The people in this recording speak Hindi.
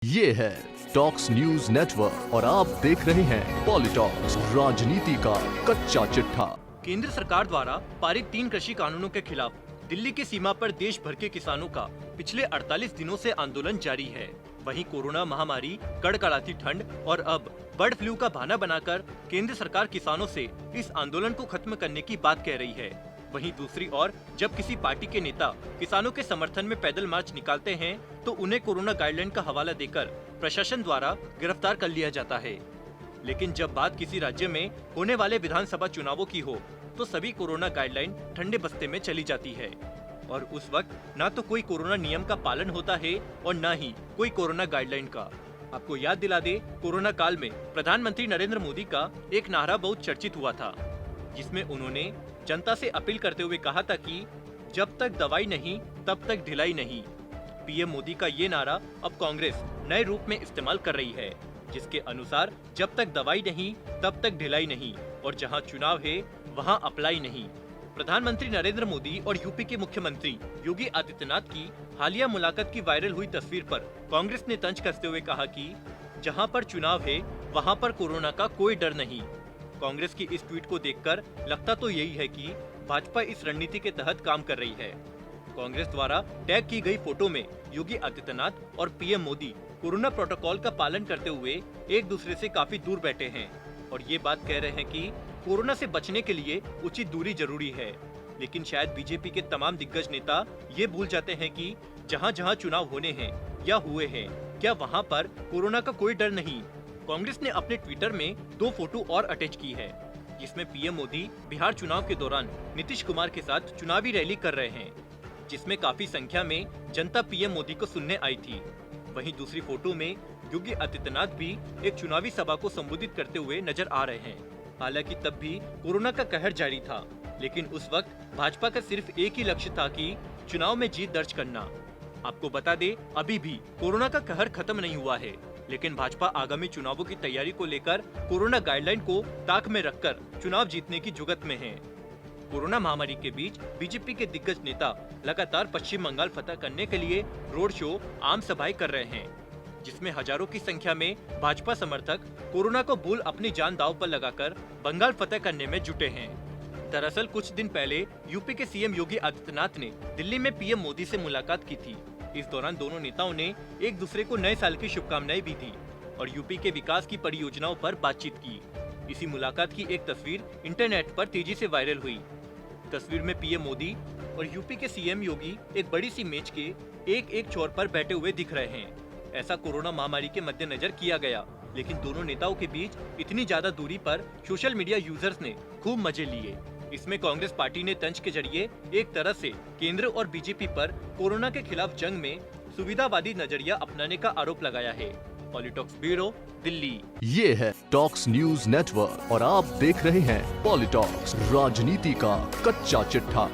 ये है टॉक्स न्यूज नेटवर्क और आप देख रहे हैं पॉलिटॉक्स, राजनीति का कच्चा चिट्ठा। केंद्र सरकार द्वारा पारित 3 कृषि कानूनों के खिलाफ दिल्ली की सीमा पर देश भर के किसानों का पिछले 48 दिनों से आंदोलन जारी है। वहीं कोरोना महामारी, कड़कड़ाती ठंड और अब बर्ड फ्लू का बहाना बनाकर केंद्र सरकार किसानों से इस आंदोलन को खत्म करने की बात कह रही है। वहीं दूसरी ओर जब किसी पार्टी के नेता किसानों के समर्थन में पैदल मार्च निकालते हैं तो उन्हें कोरोना गाइडलाइन का हवाला देकर प्रशासन द्वारा गिरफ्तार कर लिया जाता है। लेकिन जब बात किसी राज्य में होने वाले विधानसभा चुनावों की हो तो सभी कोरोना गाइडलाइन ठंडे बस्ते में चली जाती है और उस वक्त न तो कोई कोरोना नियम का पालन होता है और न ही कोई कोरोना गाइडलाइन का। आपको याद दिला दे, कोरोना काल में प्रधानमंत्री नरेंद्र मोदी का एक नारा बहुत चर्चित हुआ था, जिसमें उन्होंने जनता से अपील करते हुए कहा था कि जब तक दवाई नहीं तब तक ढिलाई नहीं। पीएम मोदी का ये नारा अब कांग्रेस नए रूप में इस्तेमाल कर रही है, जिसके अनुसार जब तक दवाई नहीं तब तक ढिलाई नहीं और जहां चुनाव है वहां अप्लाई नहीं। प्रधानमंत्री नरेंद्र मोदी और यूपी के मुख्यमंत्री योगी आदित्यनाथ की हालिया मुलाकात की वायरल हुई तस्वीर पर कांग्रेस ने तंज कसते हुए कहा कि जहां पर चुनाव है वहां पर कोरोना का कोई डर नहीं। कांग्रेस की इस ट्वीट को देखकर लगता तो यही है कि भाजपा इस रणनीति के तहत काम कर रही है। कांग्रेस द्वारा टैग की गई फोटो में योगी आदित्यनाथ और पीएम मोदी कोरोना प्रोटोकॉल का पालन करते हुए एक दूसरे से काफी दूर बैठे हैं और ये बात कह रहे हैं कि कोरोना से बचने के लिए उचित दूरी जरूरी है। लेकिन शायद बीजेपी के तमाम दिग्गज नेता ये भूल जाते हैं कि जहाँ जहाँ चुनाव होने हैं या हुए हैं, क्या वहाँ पर कोरोना का कोई डर नहीं। कांग्रेस ने अपने ट्विटर में 2 फोटो और अटैच की है, जिसमें पीएम मोदी बिहार चुनाव के दौरान नीतीश कुमार के साथ चुनावी रैली कर रहे हैं, जिसमें काफी संख्या में जनता पीएम मोदी को सुनने आई थी। वहीं दूसरी फोटो में योगी आदित्यनाथ भी एक चुनावी सभा को संबोधित करते हुए नजर आ रहे हैं। हालांकि तब भी कोरोना का कहर जारी था, लेकिन उस वक्त भाजपा का सिर्फ एक ही लक्ष्य था कि चुनाव में जीत दर्ज करना। आपको बता दे, अभी भी कोरोना का कहर खत्म नहीं हुआ है, लेकिन भाजपा आगामी चुनावों की तैयारी को लेकर कोरोना गाइडलाइन को ताक में रखकर चुनाव जीतने की जुगत में है। कोरोना महामारी के बीच बीजेपी के दिग्गज नेता लगातार पश्चिम बंगाल फतह करने के लिए रोड शो, आम सभाएं कर रहे हैं, जिसमें हजारों की संख्या में भाजपा समर्थक कोरोना को भूल अपनी जान दांव पर लगाकर बंगाल फतह करने में जुटे हैं। दरअसल कुछ दिन पहले यूपी के सीएम योगी आदित्यनाथ ने दिल्ली में पीएम मोदी से मुलाकात की थी। इस दौरान दोनों नेताओं ने एक दूसरे को नए साल की शुभकामनाएं भी दी और यूपी के विकास की परियोजनाओं पर बातचीत की। इसी मुलाकात की एक तस्वीर इंटरनेट पर तेजी से वायरल हुई। तस्वीर में पीएम मोदी और यूपी के सीएम योगी एक बड़ी सी मेज के एक छोर पर बैठे हुए दिख रहे हैं। ऐसा कोरोना महामारी के मद्देनजर किया गया, लेकिन दोनों नेताओं के बीच इतनी ज्यादा दूरी पर सोशल मीडिया यूजर्स ने खूब मजे लिए। इसमें कांग्रेस पार्टी ने तंज के जरिए एक तरह से केंद्र और बीजेपी पर कोरोना के खिलाफ जंग में सुविधावादी नजरिया अपनाने का आरोप लगाया है। पॉलिटॉक्स ब्यूरो, दिल्ली। ये है टॉक्स न्यूज नेटवर्क और आप देख रहे हैं पॉलिटॉक्स, राजनीति का कच्चा चिट्ठा।